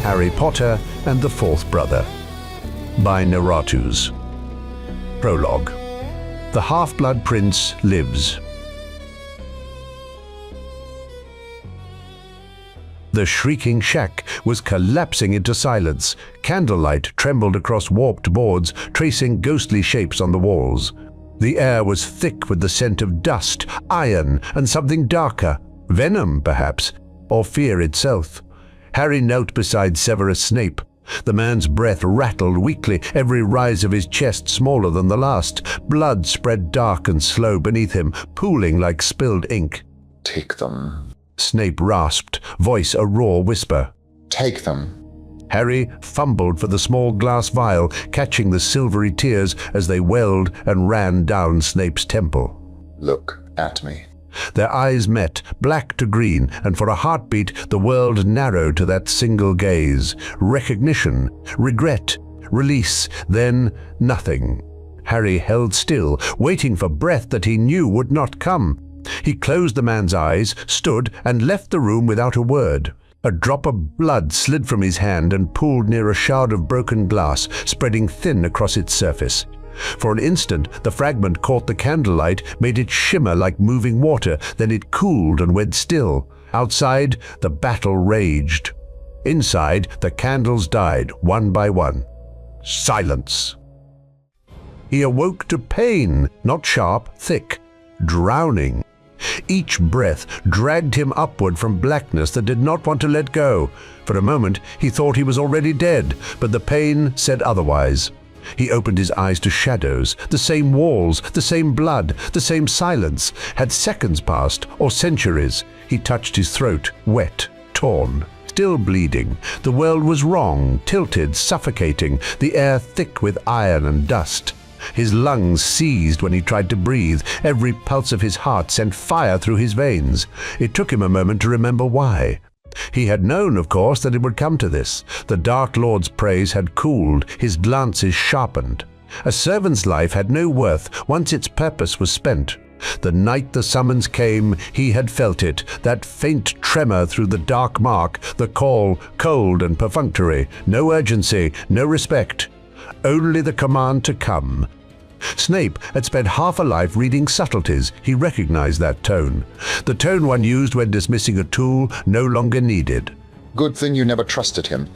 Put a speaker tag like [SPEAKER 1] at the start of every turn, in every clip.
[SPEAKER 1] Harry Potter and the Fourth Brother by Narratus. Prologue. The Half-Blood Prince lives. The Shrieking Shack was collapsing into silence. Candlelight trembled across warped boards, tracing ghostly shapes on the walls. The air was thick with the scent of dust, iron, and something darker. Venom, perhaps, or fear itself. Harry knelt beside Severus Snape. The man's breath rattled weakly, every rise of his chest smaller than the last. Blood spread dark and slow beneath him, pooling like spilled ink.
[SPEAKER 2] "Take them,"
[SPEAKER 1] Snape rasped, voice a raw whisper.
[SPEAKER 2] "Take them."
[SPEAKER 1] Harry fumbled for the small glass vial, catching the silvery tears as they welled and ran down Snape's temple.
[SPEAKER 2] "Look at me."
[SPEAKER 1] Their eyes met, black to green, and for a heartbeat the world narrowed to that single gaze. Recognition, regret, release, then nothing. Harry held still, waiting for breath that he knew would not come. He closed the man's eyes, stood, and left the room without a word. A drop of blood slid from his hand and pooled near a shard of broken glass, spreading thin across its surface. For an instant, the fragment caught the candlelight, made it shimmer like moving water, then it cooled and went still. Outside, the battle raged. Inside, the candles died, one by one. Silence. He awoke to pain, not sharp, thick, drowning. Each breath dragged him upward from blackness that did not want to let go. For a moment, he thought he was already dead, but the pain said otherwise. He opened his eyes to shadows, the same walls, the same blood, the same silence. Had seconds passed, or centuries? He touched his throat, wet, torn, still bleeding. The world was wrong, tilted, suffocating, the air thick with iron and dust. His lungs seized when he tried to breathe. Every pulse of his heart sent fire through his veins. It took him a moment to remember why. He had known, of course, that it would come to this. The Dark Lord's praise had cooled, his glances sharpened. A servant's life had no worth once its purpose was spent. The night the summons came, he had felt it, that faint tremor through the dark mark, the call, cold and perfunctory, no urgency, no respect. Only the command to come. Snape had spent half a life reading subtleties. He recognized that tone. The tone one used when dismissing a tool no longer needed.
[SPEAKER 2] "Good thing you never trusted him."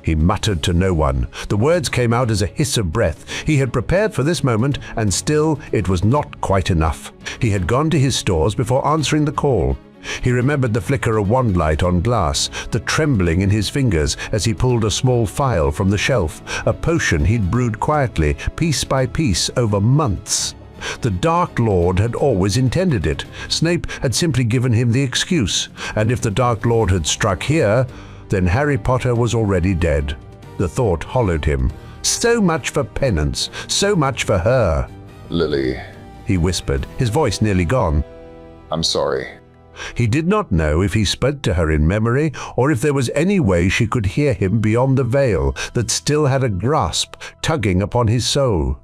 [SPEAKER 1] He muttered to no one. The words came out as a hiss of breath. He had prepared for this moment, and still it was not quite enough. He had gone to his stores before answering the call. He remembered the flicker of wand light on glass, the trembling in his fingers as he pulled a small phial from the shelf, a potion he'd brewed quietly, piece by piece, over months. The Dark Lord had always intended it. Snape had simply given him the excuse, and if the Dark Lord had struck here, then Harry Potter was already dead. The thought hollowed him. So much for penance, so much for her.
[SPEAKER 2] "Lily,"
[SPEAKER 1] he whispered, his voice nearly gone.
[SPEAKER 2] "I'm sorry."
[SPEAKER 1] He did not know if he spoke to her in memory or if there was any way she could hear him beyond the veil that still had a grasp tugging upon his soul.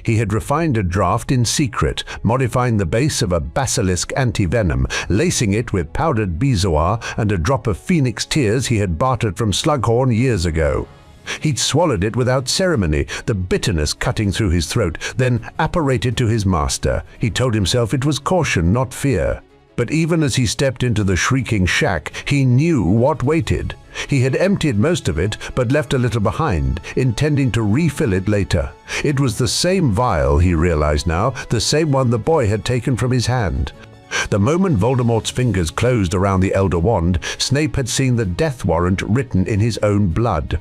[SPEAKER 1] He had refined a draught in secret, modifying the base of a basilisk anti-venom, lacing it with powdered bezoar and a drop of phoenix tears he had bartered from Slughorn years ago. He'd swallowed it without ceremony, the bitterness cutting through his throat, then apparated to his master. He told himself it was caution, not fear. But even as he stepped into the Shrieking Shack, he knew what waited. He had emptied most of it, but left a little behind, intending to refill it later. It was the same vial, he realized now, the same one the boy had taken from his hand. The moment Voldemort's fingers closed around the Elder Wand, Snape had seen the death warrant written in his own blood.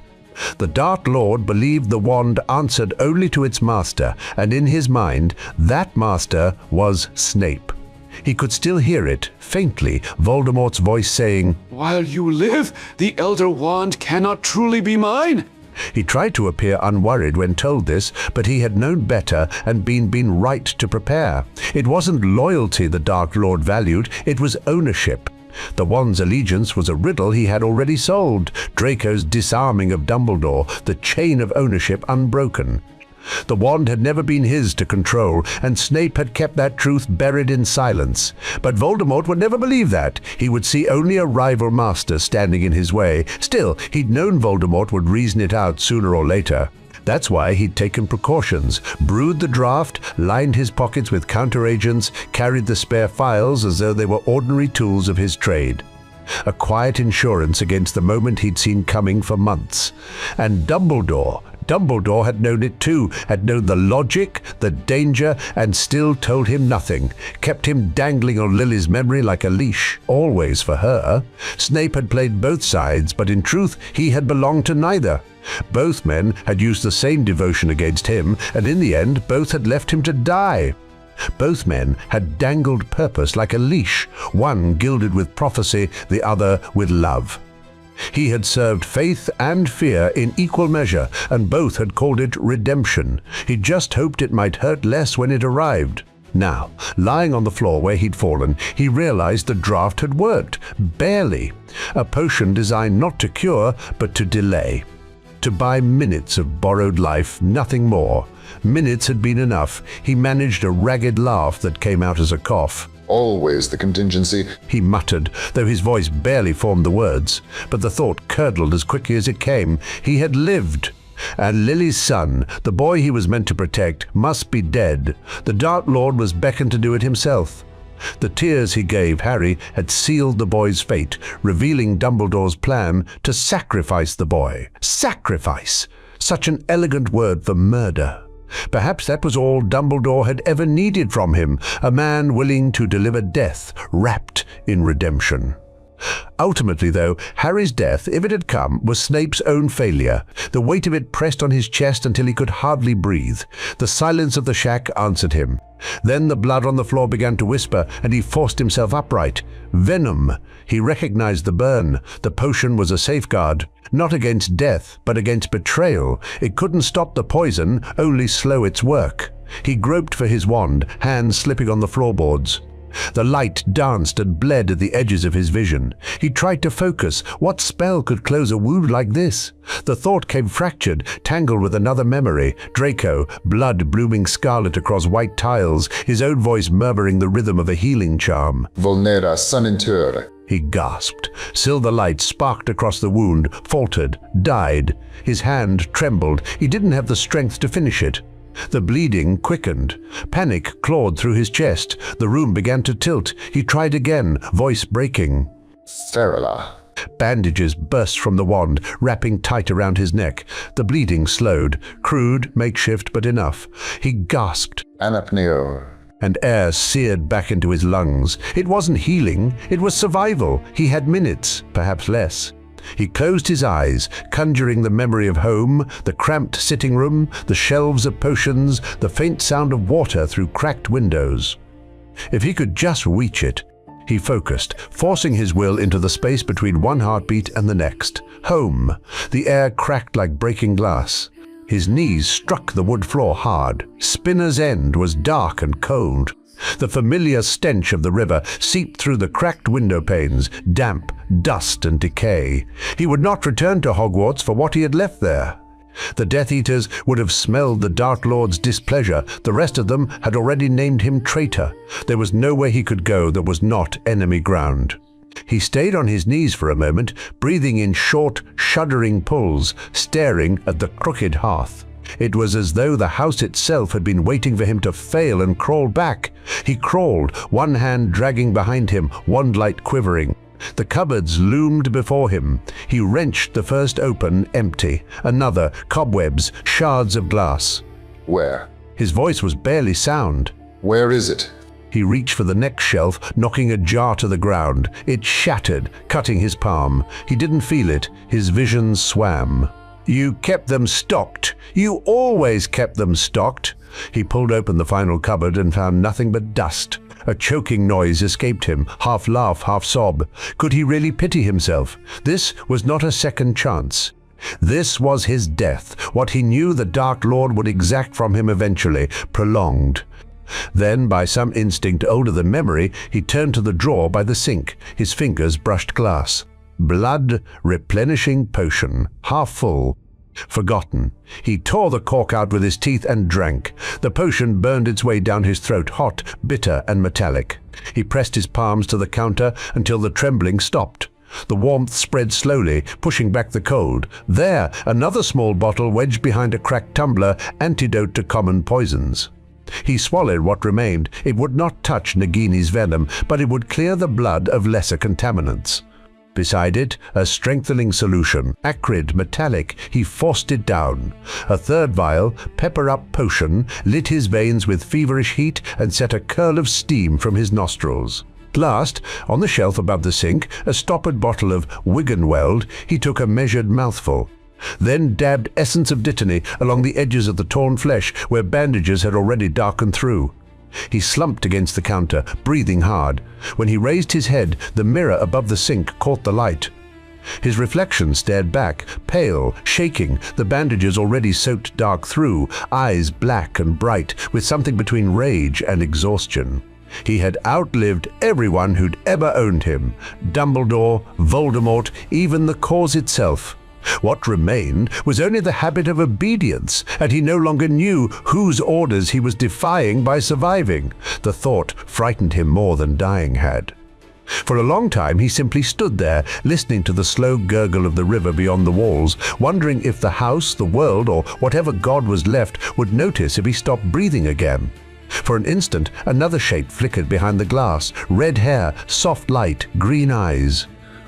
[SPEAKER 1] The Dark Lord believed the wand answered only to its master, and in his mind, that master was Snape. He could still hear it, faintly, Voldemort's voice saying,
[SPEAKER 3] "While you live, the Elder Wand cannot truly be mine."
[SPEAKER 1] He tried to appear unworried when told this, but he had known better and been right to prepare. It wasn't loyalty the Dark Lord valued, it was ownership. The wand's allegiance was a riddle he had already solved, Draco's disarming of Dumbledore, the chain of ownership unbroken. The wand had never been his to control, and Snape had kept that truth buried in silence. But Voldemort would never believe that. He would see only a rival master standing in his way. Still, he'd known Voldemort would reason it out sooner or later. That's why he'd taken precautions, brewed the draft, lined his pockets with counteragents, carried the spare files as though they were ordinary tools of his trade. A quiet insurance against the moment he'd seen coming for months. And Dumbledore had known it too, had known the logic, the danger, and still told him nothing, kept him dangling on Lily's memory like a leash, always for her. Snape had played both sides, but in truth he had belonged to neither. Both men had used the same devotion against him, and in the end both had left him to die. Both men had dangled purpose like a leash, one gilded with prophecy, the other with love. He had served faith and fear in equal measure, and both had called it redemption. He just hoped it might hurt less when it arrived. Now, lying on the floor where he'd fallen, he realized the draft had worked, barely. A potion designed not to cure, but to delay. To buy minutes of borrowed life, nothing more. Minutes had been enough. He managed a ragged laugh that came out as a cough.
[SPEAKER 2] Always the contingency,
[SPEAKER 1] he muttered, though his voice barely formed the words. But the thought curdled as quickly as it came. He had lived. And Lily's son, the boy he was meant to protect, must be dead. The Dark Lord was beckoned to do it himself. The tears he gave Harry had sealed the boy's fate, revealing Dumbledore's plan to sacrifice the boy. Sacrifice! Such an elegant word for murder. Perhaps that was all Dumbledore had ever needed from him, a man willing to deliver death, wrapped in redemption. Ultimately, though, Harry's death, if it had come, was Snape's own failure. The weight of it pressed on his chest until he could hardly breathe. The silence of the shack answered him. Then the blood on the floor began to whisper, and he forced himself upright. Venom. He recognized the burn. The potion was a safeguard, not against death, but against betrayal. It couldn't stop the poison, only slow its work. He groped for his wand, hands slipping on the floorboards. The light danced and bled at the edges of his vision. He tried to focus. What spell could close a wound like this? The thought came fractured, tangled with another memory. Draco, blood blooming scarlet across white tiles, his own voice murmuring the rhythm of a healing charm.
[SPEAKER 2] Volnera Sunintur.
[SPEAKER 1] He gasped. Silver light sparked across the wound, faltered, died. His hand trembled. He didn't have the strength to finish it. The bleeding quickened. Panic clawed through his chest. The room began to tilt. He tried again, voice breaking.
[SPEAKER 2] Ferala.
[SPEAKER 1] Bandages burst from the wand, wrapping tight around his neck. The bleeding slowed. Crude, makeshift, but enough. He gasped.
[SPEAKER 2] Anapneo.
[SPEAKER 1] And air seared back into his lungs. It wasn't healing, it was survival. He had minutes, perhaps less. He closed his eyes, conjuring the memory of home, the cramped sitting room, the shelves of potions, the faint sound of water through cracked windows. If he could just reach it, he focused, forcing his will into the space between one heartbeat and the next. Home. The air cracked like breaking glass. His knees struck the wood floor hard. Spinner's End was dark and cold. The familiar stench of the river seeped through the cracked window panes, damp, dust and decay. He would not return to Hogwarts for what he had left there. The Death Eaters would have smelled the Dark Lord's displeasure. The rest of them had already named him traitor. There was nowhere he could go that was not enemy ground. He stayed on his knees for a moment, breathing in short, shuddering pulls, staring at the crooked hearth. It was as though the house itself had been waiting for him to fail and crawl back. He crawled, one hand dragging behind him, wand light quivering. The cupboards loomed before him. He wrenched the first open, empty. Another, cobwebs, shards of glass.
[SPEAKER 2] Where?
[SPEAKER 1] His voice was barely sound.
[SPEAKER 2] Where is it?
[SPEAKER 1] He reached for the next shelf, knocking a jar to the ground. It shattered, cutting his palm. He didn't feel it. His vision swam. You kept them stocked. You always kept them stocked. He pulled open the final cupboard and found nothing but dust. A choking noise escaped him, half laugh, half sob. Could he really pity himself? This was not a second chance. This was his death, what he knew the Dark Lord would exact from him eventually, prolonged. Then, by some instinct older than memory, he turned to the drawer by the sink. His fingers brushed glass. Blood replenishing potion, half full. Forgotten. He tore the cork out with his teeth and drank. The potion burned its way down his throat, hot, bitter, and metallic. He pressed his palms to the counter until the trembling stopped. The warmth spread slowly, pushing back the cold. There, another small bottle wedged behind a cracked tumbler, antidote to common poisons. He swallowed what remained. It would not touch Nagini's venom, but it would clear the blood of lesser contaminants. Beside it, a strengthening solution, acrid, metallic. He forced it down. A third vial, pepper-up potion, lit his veins with feverish heat and set a curl of steam from his nostrils. Last, on the shelf above the sink, a stoppered bottle of Wiggenweld. He took a measured mouthful. Then dabbed essence of dittany along the edges of the torn flesh where bandages had already darkened through. He slumped against the counter, breathing hard. When he raised his head, the mirror above the sink caught the light. His reflection stared back, pale, shaking, the bandages already soaked dark through, eyes black and bright, with something between rage and exhaustion. He had outlived everyone who'd ever owned him. Dumbledore, Voldemort, even the cause itself. What remained was only the habit of obedience, and he no longer knew whose orders he was defying by surviving. The thought frightened him more than dying had. For a long time he simply stood there, listening to the slow gurgle of the river beyond the walls, wondering if the house, the world, or whatever god was left would notice if he stopped breathing again. For an instant, another shape flickered behind the glass. Red hair, soft light, green eyes.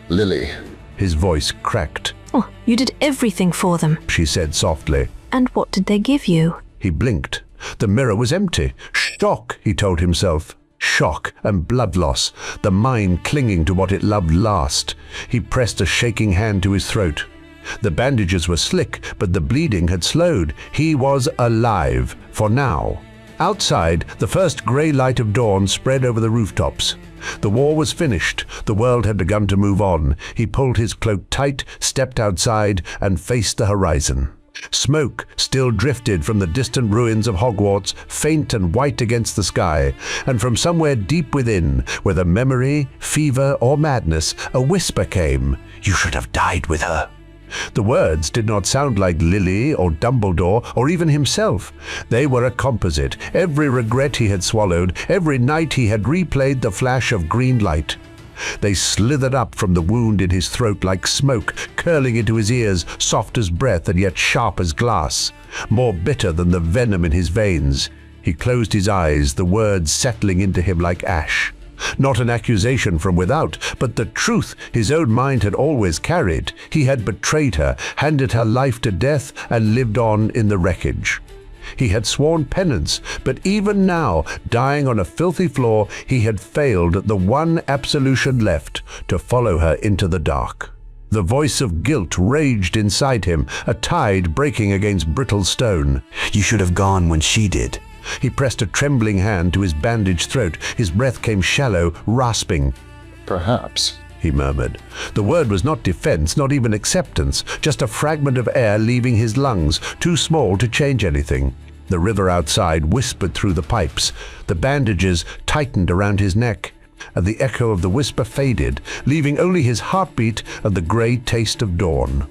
[SPEAKER 2] Lily.
[SPEAKER 1] His voice cracked.
[SPEAKER 4] "Oh, you did everything for them."
[SPEAKER 1] She said softly.
[SPEAKER 4] "And what did they give you?"
[SPEAKER 1] He blinked. The mirror was empty. Shock, he told himself. Shock and blood loss, the mind clinging to what it loved last. He pressed a shaking hand to his throat. The bandages were slick, but the bleeding had slowed. He was alive, for now. Outside, the first grey light of dawn spread over the rooftops. The war was finished. The world had begun to move on. He pulled his cloak tight, stepped outside, and faced the horizon. Smoke still drifted from the distant ruins of Hogwarts, faint and white against the sky, and from somewhere deep within, whether memory, fever, or madness, a whisper came, "You should have died with her." The words did not sound like Lily or Dumbledore or even himself. They were a composite. Every regret he had swallowed, every night he had replayed the flash of green light. They slithered up from the wound in his throat like smoke, curling into his ears, soft as breath and yet sharp as glass, more bitter than the venom in his veins. He closed his eyes, the words settling into him like ash. Not an accusation from without, but the truth his own mind had always carried. He had betrayed her, handed her life to death, and lived on in the wreckage. He had sworn penance, but even now, dying on a filthy floor, he had failed at the one absolution left, to follow her into the dark. The voice of guilt raged inside him, a tide breaking against brittle stone.
[SPEAKER 5] "You should have gone when she did."
[SPEAKER 1] He pressed a trembling hand to his bandaged throat. His breath came shallow, rasping.
[SPEAKER 2] Perhaps.
[SPEAKER 1] He murmured. The word was not defense, not even acceptance, just a fragment of air leaving his lungs, too small to change anything. The river outside whispered through the pipes. The bandages tightened around his neck, and the echo of the whisper faded, leaving only his heartbeat and the grey taste of dawn.